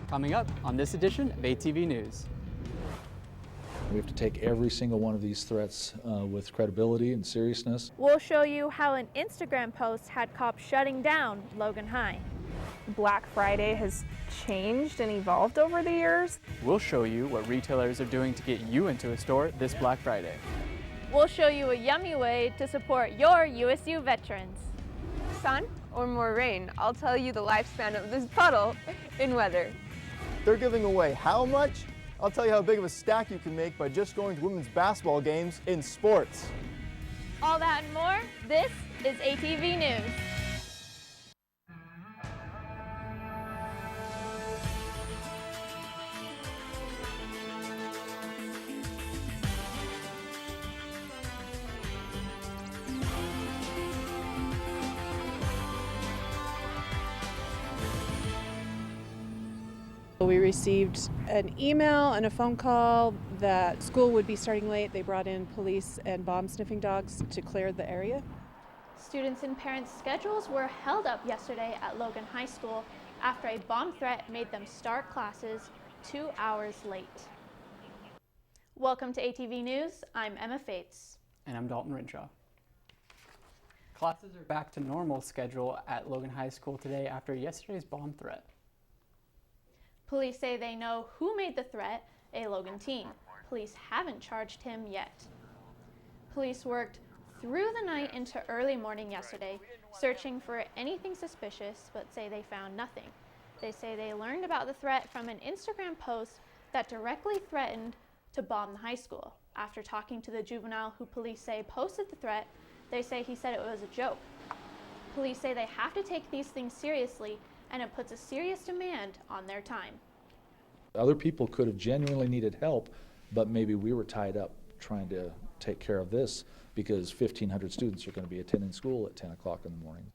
Coming up on this edition of ATV News. We have to take every single one of these threats with credibility and seriousness. We'll show you how an Instagram post had cops shutting down Logan High. Black Friday has changed and evolved over the years. We'll show you what retailers are doing to get you into a store this Black Friday. We'll show you a yummy way to support your USU veterans. Sun or more rain, I'll tell you the lifespan of this puddle in weather. They're giving away how much? I'll tell you how big of a stack you can make by just going to women's basketball games in sports. All that and more, this is ATV News. We received an email and a phone call that school would be starting late. They brought in police and bomb sniffing dogs to clear the area. Students and parents' schedules were held up yesterday at Logan High School after a bomb threat made them start classes 2 hours late. Welcome to ATV News. I'm Emma Fates. And I'm Dalton Rinshaw. Classes are back to normal schedule at Logan High School today after yesterday's bomb threat. Police say they know who made the threat, a Logan teen. Police haven't charged him yet. Police worked through the night into early morning yesterday, searching for anything suspicious, but say they found nothing. They say they learned about the threat from an Instagram post that directly threatened to bomb the high school. After talking to the juvenile who police say posted the threat, they say he said it was a joke. Police say they have to take these things seriously, and it puts a serious demand on their time. Other people could have genuinely needed help, but maybe we were tied up trying to take care of this because 1,500 students are going to be attending school at 10 o'clock in the morning.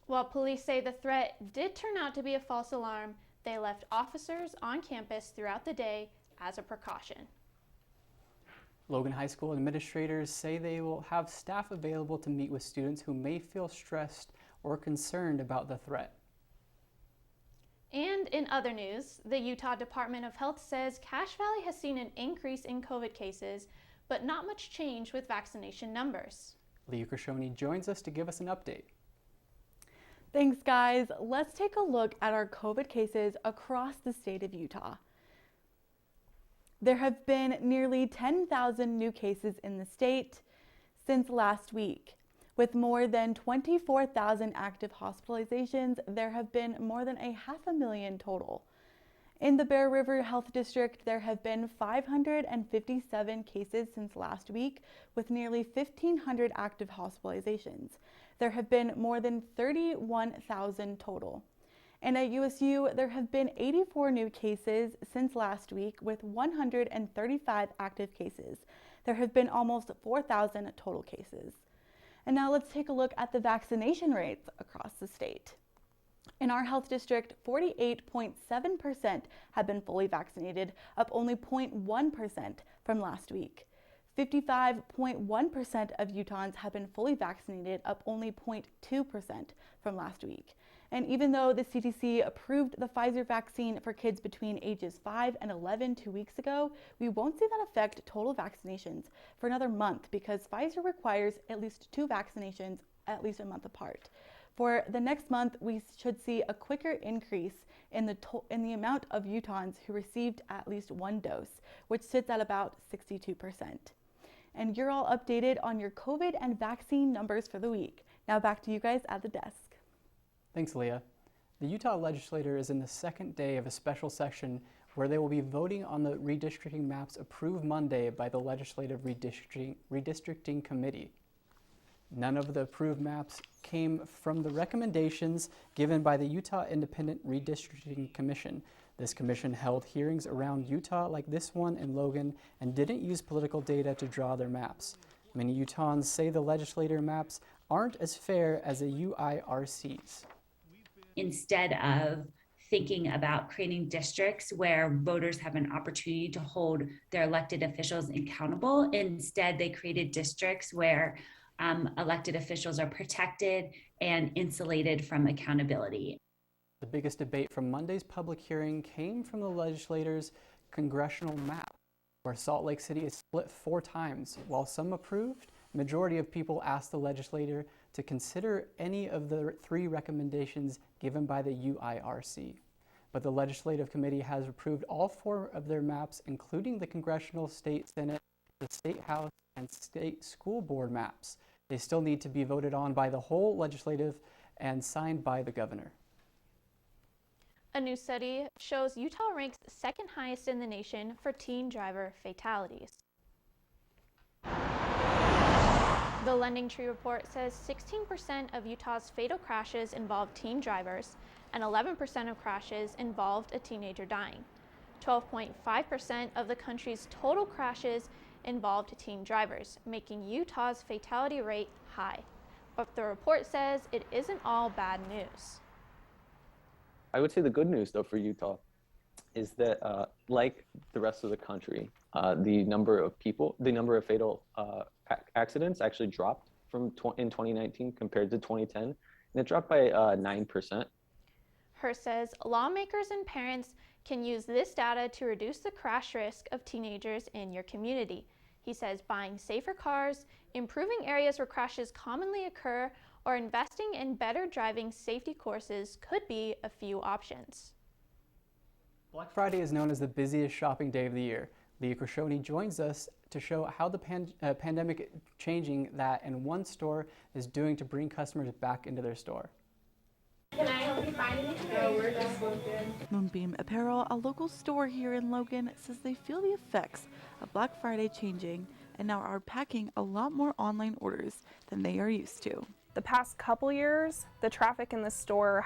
While police say the threat did turn out to be a false alarm, they left officers on campus throughout the day as a precaution. Logan High School administrators say they will have staff available to meet with students who may feel stressed or concerned about the threat. And in other news, the Utah Department of Health says Cache Valley has seen an increase in COVID cases, but not much change with vaccination numbers. Leah Krishoni joins us to give us an update. Thanks, guys. Let's take a look at our COVID cases across the state of Utah. There have been nearly 10,000 new cases in the state since last week. With more than 24,000 active hospitalizations, there have been more than 500,000 total. In the Bear River Health District, there have been 557 cases since last week, with nearly 1,500 active hospitalizations. There have been more than 31,000 total. And at USU, there have been 84 new cases since last week, with 135 active cases. There have been almost 4,000 total cases. And now let's take a look at the vaccination rates across the state. In our health district, 48.7% have been fully vaccinated, up only 0.1% from last week. 55.1% of Utahns have been fully vaccinated, up only 0.2% from last week. And even though the CDC approved the Pfizer vaccine for kids between ages 5 and 11 2 weeks ago, we won't see that affect total vaccinations for another month because Pfizer requires at least 2 vaccinations at least a month apart. For the next month, we should see a quicker increase in the amount of Utahns who received at least 1 dose, which sits at about 62%. And you're all updated on your COVID and vaccine numbers for the week. Now back to you guys at the desk. Thanks, Leah. The Utah legislature is in the second day of a special session where they will be voting on the redistricting maps approved Monday by the Legislative Redistricting Committee. None of the approved maps came from the recommendations given by the Utah Independent Redistricting Commission. This commission held hearings around Utah like this one in Logan and didn't use political data to draw their maps. Many Utahns say the legislature maps aren't as fair as the UIRC's. Instead of thinking about creating districts where voters have an opportunity to hold their elected officials accountable, instead they created districts where elected officials are protected and insulated from accountability. The biggest debate from Monday's public hearing came from the legislators' congressional map, where Salt Lake City is split 4 times. While some approved, a majority of people asked the legislator to consider any of the 3 recommendations given by the UIRC. But the Legislative Committee has approved all 4 of their maps, including the Congressional, State Senate, the State House, and State School Board maps. They still need to be voted on by the whole legislative and signed by the governor. A new study shows Utah ranks second highest in the nation for teen driver fatalities. The Lending Tree report says 16% of Utah's fatal crashes involved teen drivers, and 11% of crashes involved a teenager dying. 12.5% of the country's total crashes involved teen drivers, making Utah's fatality rate high. But the report says it isn't all bad news. I would say the good news, though, for Utah is that, like the rest of the country, the number of fatal accidents actually dropped in 2019 compared to 2010, and it dropped by 9%. Hurst says lawmakers and parents can use this data to reduce the crash risk of teenagers in your community. He says buying safer cars, improving areas where crashes commonly occur, or investing in better driving safety courses could be a few options. Black Friday is known as the busiest shopping day of the year. Leah Krishoni joins us to show how the pandemic changing that, and one store is doing to bring customers back into their store. Can I help you find anything? No, we're just looking. Moonbeam Apparel, a local store here in Logan, says they feel the effects of Black Friday changing and now are packing a lot more online orders than they are used to. The past couple years, the traffic in the store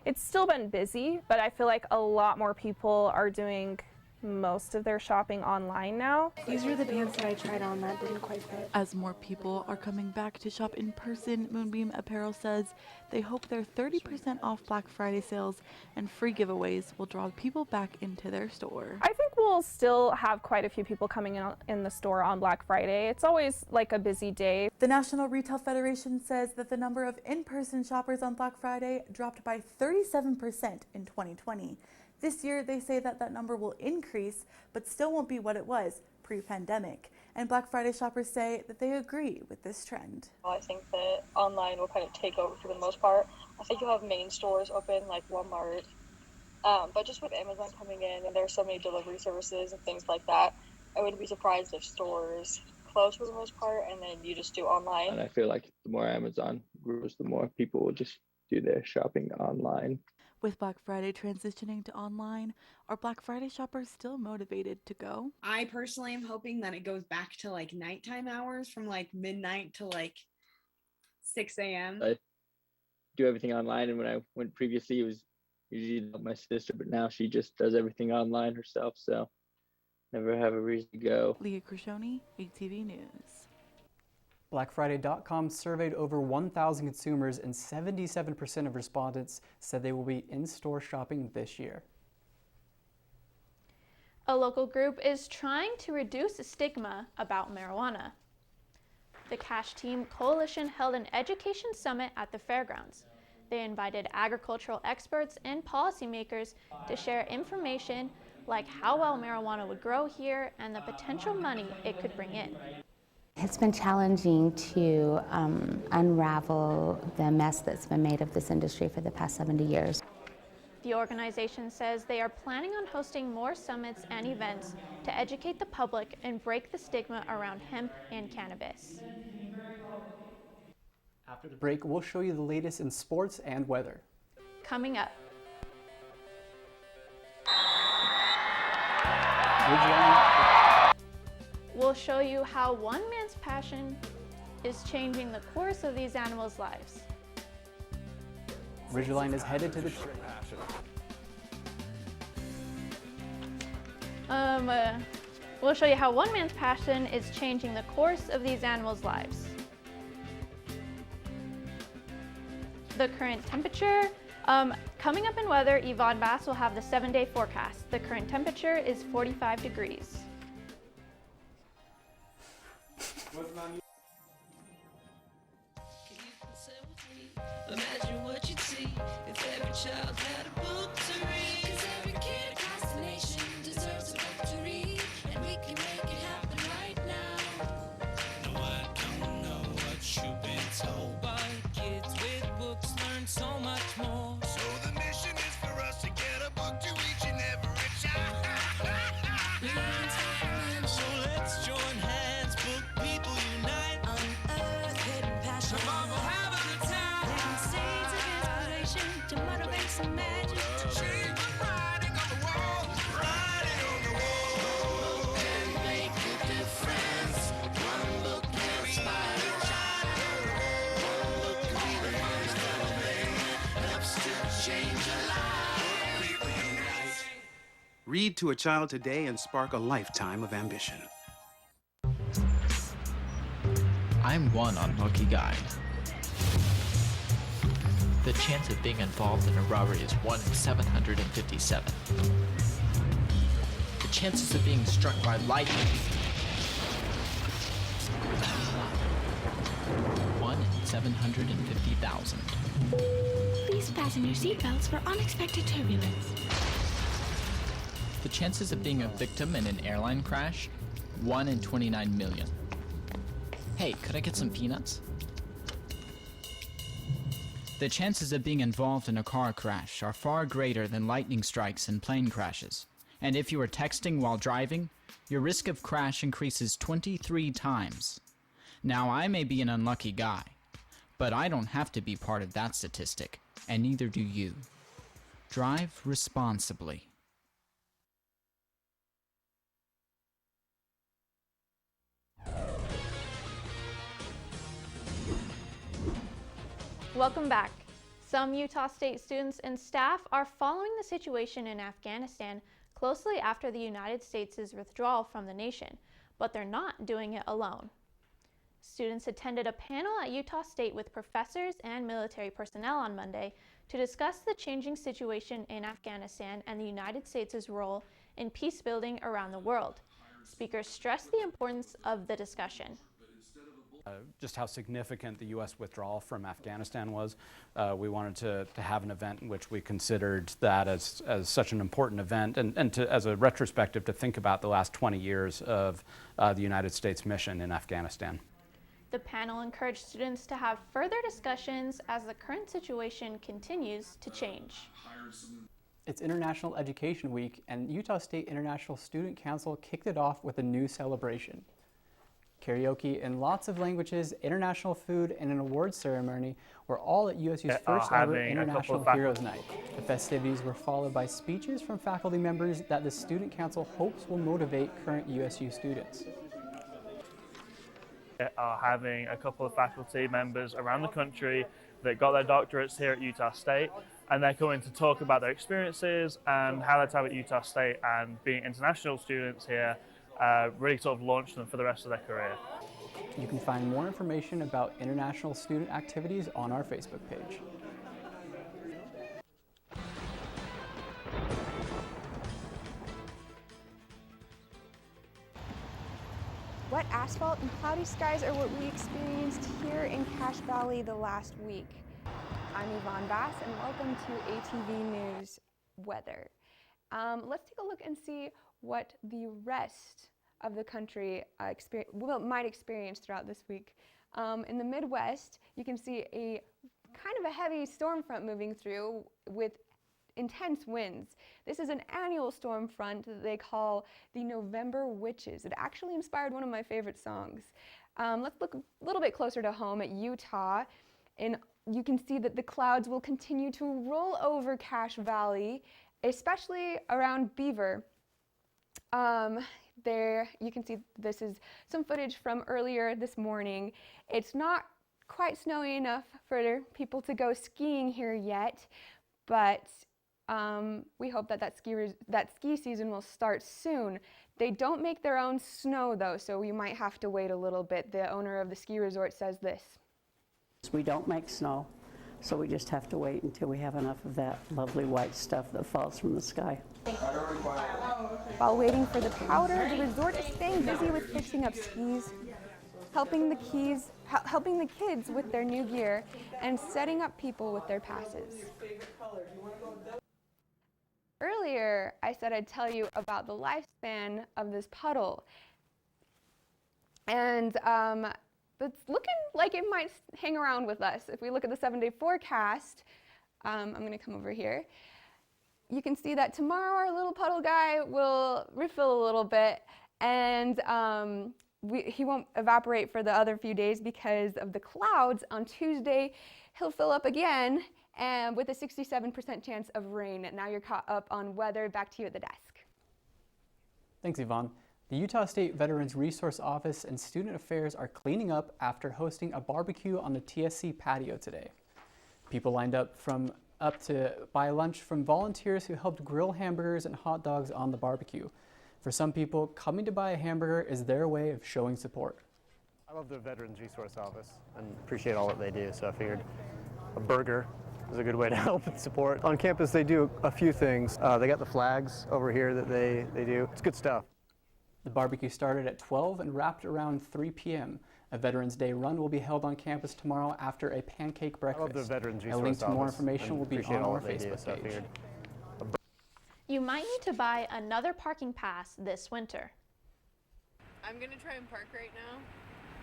it's still been busy, but I feel like a lot more people are doing most of their shopping online now. These are the pants that I tried on that didn't quite fit. As more people are coming back to shop in person, Moonbeam Apparel says they hope their 30% off Black Friday sales and free giveaways will draw people back into their store. I think we'll still have quite a few people coming in the store on Black Friday. It's always like a busy day. The National Retail Federation says that the number of in-person shoppers on Black Friday dropped by 37% in 2020. This year, they say that that number will increase, but still won't be what it was pre-pandemic. And Black Friday shoppers say that they agree with this trend. I think that online will kind of take over for the most part. I think you'll have main stores open like Walmart, but just with Amazon coming in and there's so many delivery services and things like that, I wouldn't be surprised if stores close for the most part and then you just do online. And I feel like the more Amazon grows, the more people will just do their shopping online. With Black Friday transitioning to online, are Black Friday shoppers still motivated to go? I personally am hoping that it goes back to like nighttime hours from like midnight to like 6 a.m. I do everything online, and when I went previously, it was usually my sister, but now she just does everything online herself, so never have a reason to go. Leah Krishoni, ATV News. BlackFriday.com surveyed over 1,000 consumers, and 77% of respondents said they will be in-store shopping this year. A local group is trying to reduce the stigma about marijuana. The Cash Team Coalition held an education summit at the fairgrounds. They invited agricultural experts and policymakers to share information like how well marijuana would grow here and the potential money it could bring in. It's been challenging to unravel the mess that's been made of this industry for the past 70 years. The organization says they are planning on hosting more summits and events to educate the public and break the stigma around hemp and cannabis. After the break, we'll show you the latest in sports and weather. Coming up. We'll show you how one man's passion is changing the course of these animals' lives. Ridgeline is headed to the We'll show you how one man's passion is changing the course of these animals' lives. The current temperature. Coming up in weather, Yvonne Bass will have the 7-day forecast. The current temperature is 45 degrees. Imagine what you'd see if every child had a book to read. 'Cause every kid across the nation deserves a book to read. And we can make it happen right now. No, I don't know what you've been told, but kids with books learn so much more. So the mission is for us to get a book to each and every child. So let's join hands, book people unite. Unearth hidden passion. Come on, we'll have a good time. Bring seeds of inspiration to motivate some magic. To change the writing on the wall. Writing on the wall. Book can make a difference. One book can inspire a child. One book can be the first thing that helps to change a life. People unite. Read to a child today and spark a lifetime of ambition. I'm one unlucky guy. The chance of being involved in a robbery is 1 in 757. The chances of being struck by lightning. 1 in 750,000. Please fasten your seatbelts for unexpected turbulence. The chances of being a victim in an airline crash? 1 in 29 million. Hey, could I get some peanuts? The chances of being involved in a car crash are far greater than lightning strikes and plane crashes. And if you are texting while driving, your risk of crash increases 23 times. Now, I may be an unlucky guy, but I don't have to be part of that statistic, and neither do you. Drive responsibly. Welcome back. Some Utah State students and staff are following the situation in Afghanistan closely after the United States' withdrawal from the nation, but they're not doing it alone. Students attended a panel at Utah State with professors and military personnel on Monday to discuss the changing situation in Afghanistan and the United States' role in peace building around the world. Speakers stressed the importance of the discussion. Just how significant the U.S. withdrawal from Afghanistan was. We wanted to have an event in which we considered that as such an important event and to, as a retrospective, to think about the last 20 years of the United States mission in Afghanistan. The panel encouraged students to have further discussions as the current situation continues to change. It's International Education Week, and Utah State International Student Council kicked it off with a new celebration. Karaoke in lots of languages, international food, and an awards ceremony were all at USU's first ever International Heroes Night. The festivities were followed by speeches from faculty members that the Student Council hopes will motivate current USU students. Are having a couple of faculty members around the country that got their doctorates here at Utah State, and they're coming to talk about their experiences and how their time at Utah State and being international students here really sort of launched them for the rest of their career. You can find more information about international student activities on our Facebook page. Wet asphalt and cloudy skies are what we experienced here in Cache Valley the last week. I'm Yvonne Bass, and welcome to ATV News Weather. Let's take a look and see what the rest of the country might experience throughout this week. In the Midwest, you can see a kind of a heavy storm front moving through with intense winds. This is an annual storm front that they call the November Witches. It actually inspired one of my favorite songs. Let's look a little bit closer to home at Utah, and you can see that the clouds will continue to roll over Cache Valley, especially around Beaver. There you can see this is some footage from earlier this morning. It's not quite snowy enough for people to go skiing here yet, but we hope that ski season will start soon. They don't make their own snow though, so we might have to wait a little bit. The owner of the ski resort says this. We don't make snow, so we just have to wait until we have enough of that lovely white stuff that falls from the sky. While waiting for the powder, the resort is staying busy with fixing up skis, helping the kids with their new gear, and setting up people with their passes. earlier, I said I'd tell you about the lifespan of this puddle. And it's looking like it might hang around with us. If we look at the 7-day forecast, I'm going to come over here. You can see that tomorrow our little puddle guy will refill a little bit, and he won't evaporate for the other few days because of the clouds. On Tuesday, he'll fill up again, and with a 67% chance of rain. Now you're caught up on weather. Back to you at the desk. Thanks, Yvonne. The Utah State Veterans Resource Office and Student Affairs are cleaning up after hosting a barbecue on the TSC patio today. People lined up to buy lunch from volunteers who helped grill hamburgers and hot dogs on the barbecue. For some people, coming to buy a hamburger is their way of showing support. I love the Veterans Resource Office and appreciate all that they do, so I figured a burger is a good way to help and support. On campus, they do a few things. They got the flags over here that they do. It's good stuff. The barbecue started at 12 and wrapped around 3 p.m. A Veterans Day run will be held on campus tomorrow after a pancake breakfast. I love the Veterans Resource A link to more Office information will be appreciate on all our that they do, Facebook so I page. figured You might need to buy another parking pass this winter. I'm gonna try and park right now,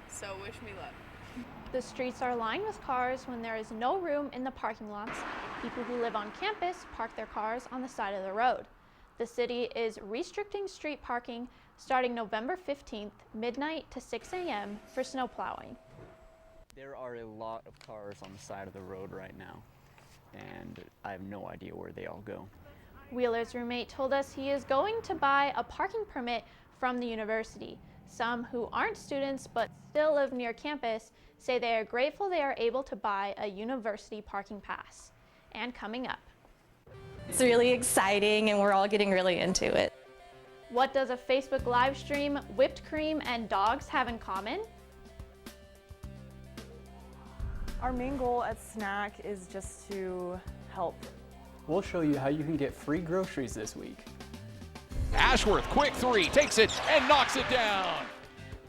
so wish me luck. The streets are lined with cars when there is no room in the parking lots. People who live on campus park their cars on the side of the road. The city is restricting street parking starting November 15th, midnight to 6 a.m. for snow plowing. There are a lot of cars on the side of the road right now, and I have no idea where they all go. Wheeler's roommate told us he is going to buy a parking permit from the university. Some who aren't students but still live near campus say they are grateful they are able to buy a university parking pass. And coming up. It's really exciting and we're all getting really into it. What does a Facebook live stream, whipped cream, and dogs have in common? Our main goal at Snack is just to help. We'll show you how you can get free groceries this week. Ashworth, quick three, takes it and knocks it down.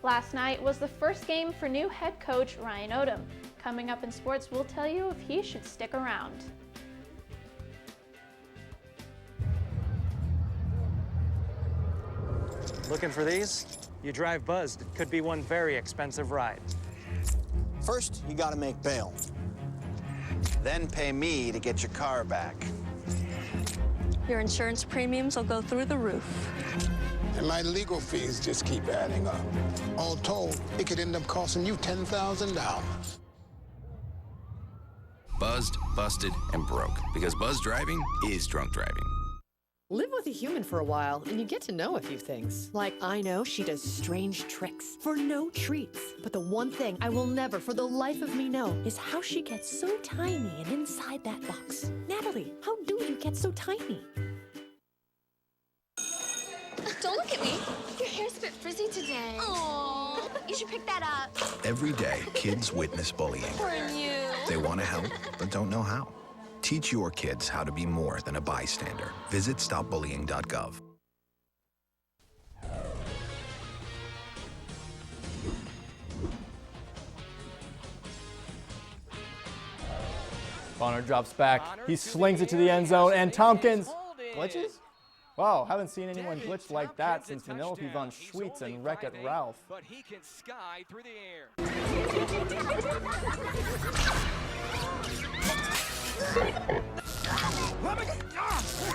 Last night was the first game for new head coach Ryan Odom. Coming up in sports, we'll tell you if he should stick around. Looking for these? You drive buzzed. It could be one very expensive ride. First, you gotta make bail. Then pay me to get your car back. Your insurance premiums will go through the roof. And my legal fees just keep adding up. All told, it could end up costing you $10,000. Buzzed, busted, and broke. Because buzz driving is drunk driving. Live with a human for a while, and you get to know a few things. Like, I know she does strange tricks for no treats. But the one thing I will never, for the life of me, know is how she gets so tiny and inside that box. Natalie, how do you get so tiny? Don't look at me. Your hair's a bit frizzy today. Aww. You should pick that up. Every day, kids witness bullying. For you. They want to help, but don't know how. Teach your kids how to be more than a bystander. Visit stopbullying.gov. Bonner drops back. He slings it to the end zone, and Tompkins glitches? Wow, haven't seen anyone glitch like that since Vanellope von Schweetz and Wreck-It Ralph. But he can sky through the air.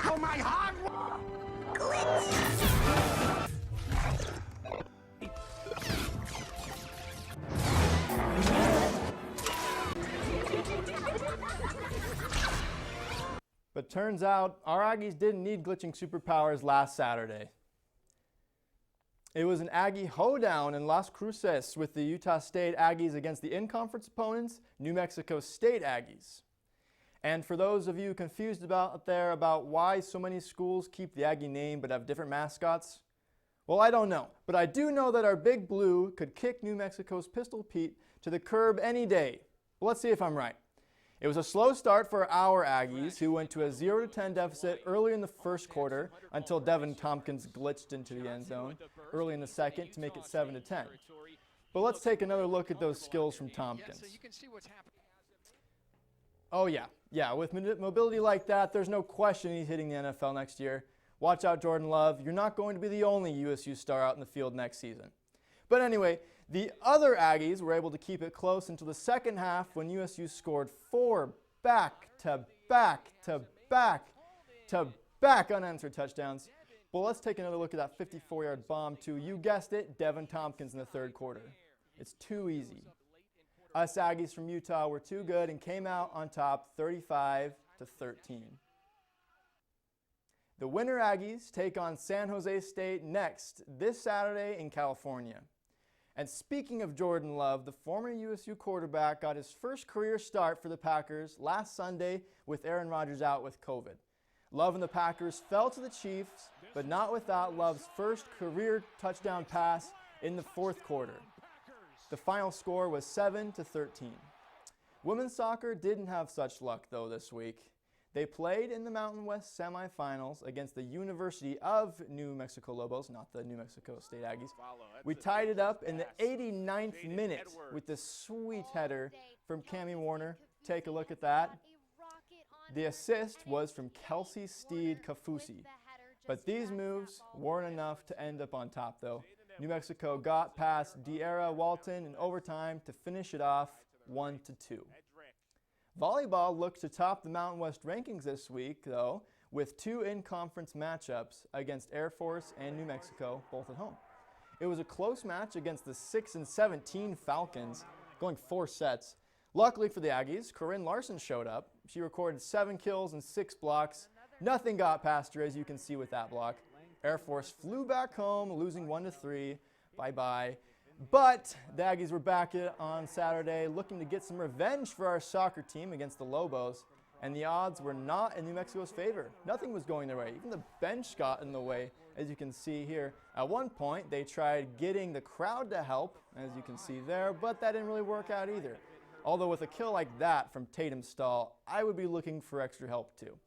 Oh my hard But turns out, our Aggies didn't need glitching superpowers last Saturday. It was an Aggie hoedown in Las Cruces with the Utah State Aggies against the in-conference opponents, New Mexico State Aggies. And for those of you confused about why so many schools keep the Aggie name but have different mascots, well, I don't know. But I do know that our Big Blue could kick New Mexico's Pistol Pete to the curb any day. But let's see if I'm right. It was a slow start for our Aggies, who went to a 0-10 deficit early in the first quarter until Devin Tompkins glitched into the end zone early in the second to make it 7-10. But let's take another look at those skills from Tompkins. Oh yeah, Yeah, with mobility like that, there's no question he's hitting the NFL next year. Watch out, Jordan Love. You're not going to be the only USU star out in the field next season. But anyway, the other Aggies were able to keep it close until the second half when USU scored 4 back-to-back-to-back-to-back unanswered touchdowns. Well, let's take another look at that 54-yard bomb to, you guessed it, Devin Tompkins in the third quarter. It's too easy. Us Aggies from Utah were too good and came out on top 35-13. The winner Aggies take on San Jose State next this Saturday in California. And speaking of Jordan Love, the former USU quarterback got his first career start for the Packers last Sunday with Aaron Rodgers out with COVID. Love and the Packers fell to the Chiefs, but not without Love's first career touchdown pass in the fourth quarter. The final score was 7-13. Women's soccer didn't have such luck though this week. They played in the Mountain West semifinals against the University of New Mexico Lobos, not the New Mexico State Aggies. We tied it up in the 89th minute with this sweet header from Cammie Warner. Take a look at that. The assist was from Kelsey Steed Kafusi. But these moves weren't enough to end up on top though. New Mexico got past De'Ara Walton in overtime to finish it off 1-2. Volleyball looked to top the Mountain West rankings this week, though, with 2 in-conference matchups against Air Force and New Mexico, both at home. It was a close match against the 6-17 Falcons, going 4 sets. Luckily for the Aggies, Corinne Larson showed up. She recorded 7 kills and 6 blocks. Nothing got past her, as you can see with that block. Air Force flew back home, losing 1-3. Bye-bye. But the Aggies were back on Saturday looking to get some revenge for our soccer team against the Lobos, and the odds were not in New Mexico's favor. Nothing was going their way. Even the bench got in the way, as you can see here. At one point, they tried getting the crowd to help, as you can see there, but that didn't really work out either. Although with a kill like that from Tatum Stahl, I would be looking for extra help too.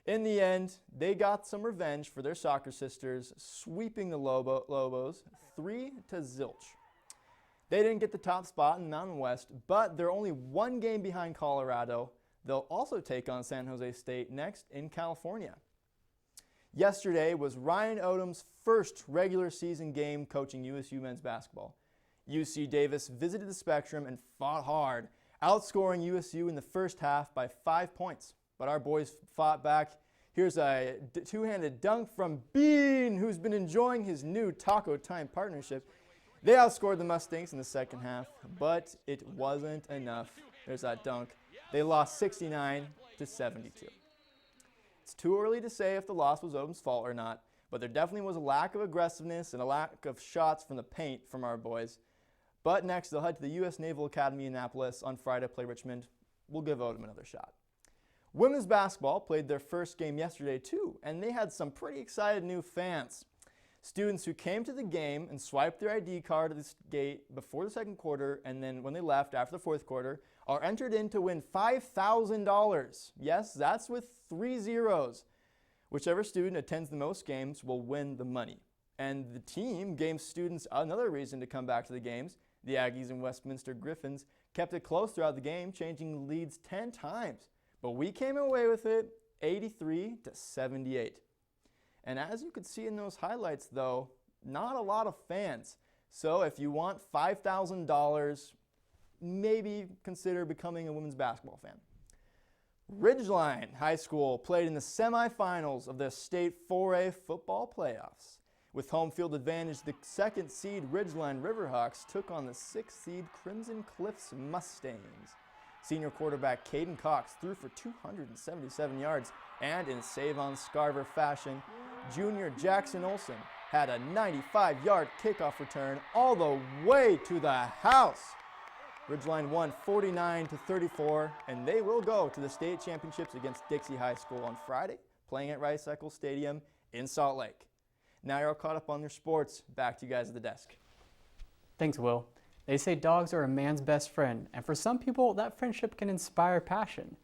In the end, they got some revenge for their soccer sisters, sweeping the Lobos 3-0. They didn't get the top spot in the Mountain West, but they're only 1 game behind Colorado. They'll also take on San Jose State next in California. Yesterday was Ryan Odom's first regular season game coaching USU men's basketball. UC Davis visited the Spectrum and fought hard, outscoring USU in the first half by 5 points. But our boys fought back. Here's a two-handed dunk from Bean, who's been enjoying his new Taco Time partnership. They outscored the Mustangs in the second half, but it wasn't enough. There's that dunk. They lost 69-72. It's too early to say if the loss was Odom's fault or not, but there definitely was a lack of aggressiveness and a lack of shots from the paint from our boys. But next, they'll head to the U.S. Naval Academy in Annapolis on Friday to play Richmond. We'll give Odom another shot. Women's basketball played their first game yesterday too, and they had some pretty excited new fans. Students who came to the game and swiped their ID card at the gate before the second quarter, and then when they left after the fourth quarter, are entered in to win $5,000. Yes, that's with 3 zeros. Whichever student attends the most games will win the money. And the team gave students another reason to come back to the games. The Aggies and Westminster Griffins kept it close throughout the game, changing leads 10 times. But we came away with it 83-78. And as you could see in those highlights though, not a lot of fans. So if you want $5,000, maybe consider becoming a women's basketball fan. Ridgeline High School played in the semifinals of the state 4A football playoffs. With home field advantage, the 2nd seed Ridgeline Riverhawks took on the 6th seed Crimson Cliffs Mustangs. Senior quarterback Caden Cox threw for 277 yards, and in save-on-Scarver fashion, junior Jackson Olson had a 95-yard kickoff return all the way to the house. Ridgeline won 49-34, and they will go to the state championships against Dixie High School on Friday, playing at Rice Eccles Stadium in Salt Lake. Now you're all caught up on your sports. Back to you guys at the desk. Thanks, Will. They say dogs are a man's best friend, and for some people, that friendship can inspire passion.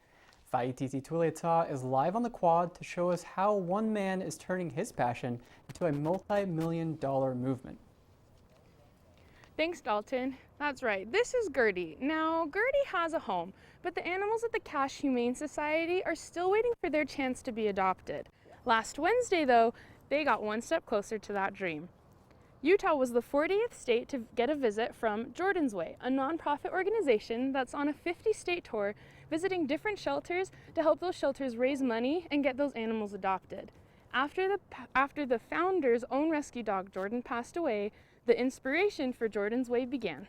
Fatalities is live on the quad to show us how one man is turning his passion into a multi-million-dollar movement. Thanks, Dalton. That's right, this is Gertie. Now, Gertie has a home, but the animals at the Cache Humane Society are still waiting for their chance to be adopted. Last Wednesday, though, they got one step closer to that dream. Utah was the 40th state to get a visit from Jordan's Way, a nonprofit organization that's on a 50-state tour visiting different shelters to help those shelters raise money and get those animals adopted. After the founder's own rescue dog, Jordan, passed away, the inspiration for Jordan's Way began.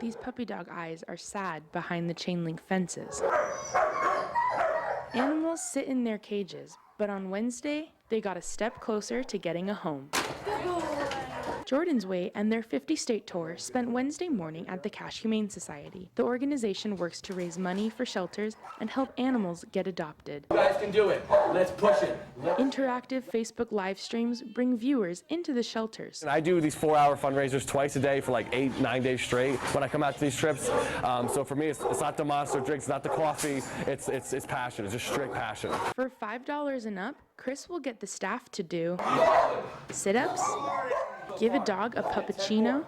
These puppy dog eyes are sad behind the chain link fences. Animals sit in their cages, but on Wednesday, they got a step closer to getting a home. Jordan's Way and their 50-state tour spent Wednesday morning at the Cache Humane Society. The organization works to raise money for shelters and help animals get adopted. You guys can do it. Let's push it. Interactive Facebook live streams bring viewers into the shelters. I do these 4-hour fundraisers twice a day for like 8-9 days straight when I come out to these trips. So for me, it's not the monster drinks, it's not the coffee, it's passion. It's just straight passion. For $5 and up, Chris will get the staff to do sit-ups, give a dog a puppuccino,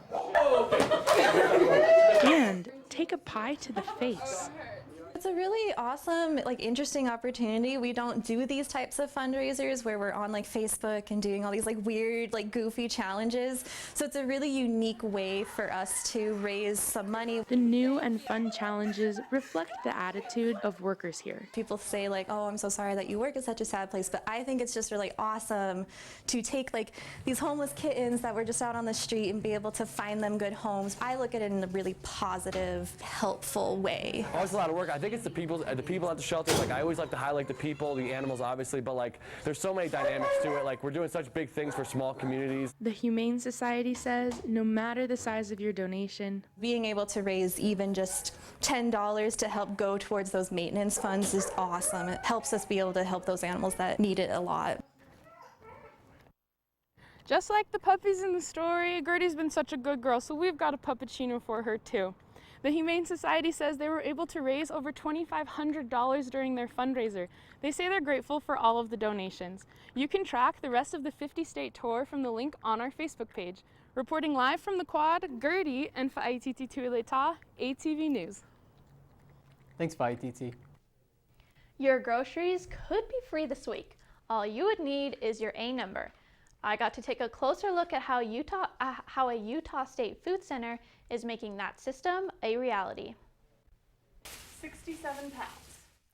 and take a pie to the face. It's a really awesome, interesting opportunity. We don't do these types of fundraisers where we're on Facebook and doing all these weird, goofy challenges. So it's a really unique way for us to raise some money. The new and fun challenges reflect the attitude of workers here. People say oh, I'm so sorry that you work at such a sad place, but I think it's just really awesome to take these homeless kittens that were just out on the street and be able to find them good homes. I look at it in a really positive, helpful way. Oh, it's a lot of work. I think it's the people at the shelters. I always like to highlight the people, the animals, obviously, but there's so many dynamics to it. We're doing such big things for small communities. The Humane Society says no matter the size of your donation, being able to raise even just $10 to help go towards those maintenance funds is awesome. It helps us be able to help those animals that need it a lot. Just like the puppies in the story, Gertie's been such a good girl, so we've got a puppuccino for her too. The Humane Society says they were able to raise over $2,500 during their fundraiser. They say they're grateful for all of the donations. You can track the rest of the 50-state tour from the link on our Facebook page. Reporting live from the quad, Gertie and Faititi Tuileta, ATV News. Thanks, Faititi. Your groceries could be free this week. All you would need is your A number. I got to take a closer look at how a Utah State Food Center is making that system a reality. 67 pounds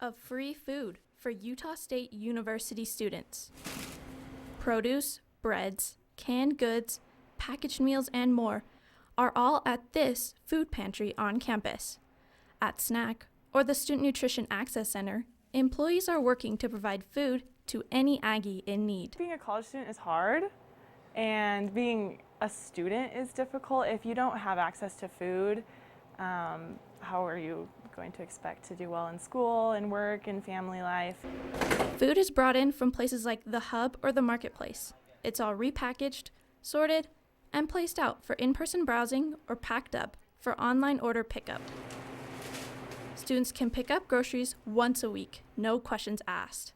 of free food for Utah State University students. Produce, breads, canned goods, packaged meals, and more are all at this food pantry on campus. At SNAC, or the Student Nutrition Access Center, employees are working to provide food to any Aggie in need. Being a college student is hard, and being a student is difficult. If you don't have access to food, how are you going to expect to do well in school and work and family life? Food is brought in from places like the Hub or the Marketplace. It's all repackaged, sorted, and placed out for in-person browsing or packed up for online order pickup. Students can pick up groceries once a week, no questions asked.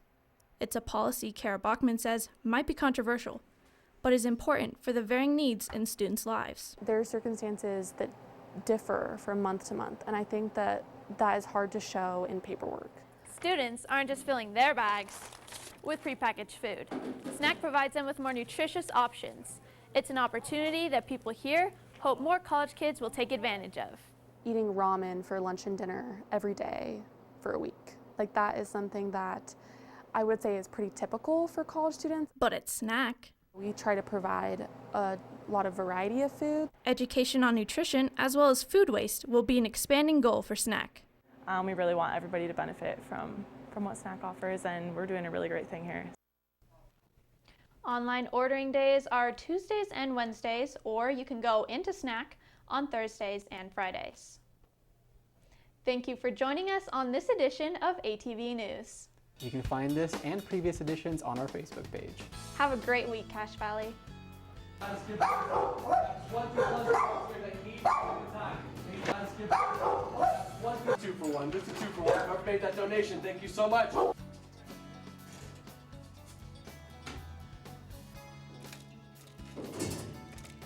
It's a policy Kara Bachman says might be controversial, but is important for the varying needs in students' lives. There are circumstances that differ from month to month, and I think that is hard to show in paperwork. Students aren't just filling their bags with prepackaged food. SNAC provides them with more nutritious options. It's an opportunity that people here hope more college kids will take advantage of. Eating ramen for lunch and dinner every day for a week, that is something that I would say is pretty typical for college students. But at SNAC, we try to provide a lot of variety of food. Education on nutrition as well as food waste will be an expanding goal for SNAC. We really want everybody to benefit from what SNAC offers, and we're doing a really great thing here. Online ordering days are Tuesdays and Wednesdays, or you can go into SNAC on Thursdays and Fridays. Thank you for joining us on this edition of ATV News. You can find this and previous editions on our Facebook page. Have a great week, Cache Valley. Two for one. This is 2 for 1. Whoever made that donation, thank you so much.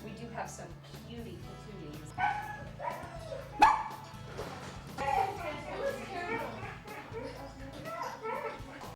We do have some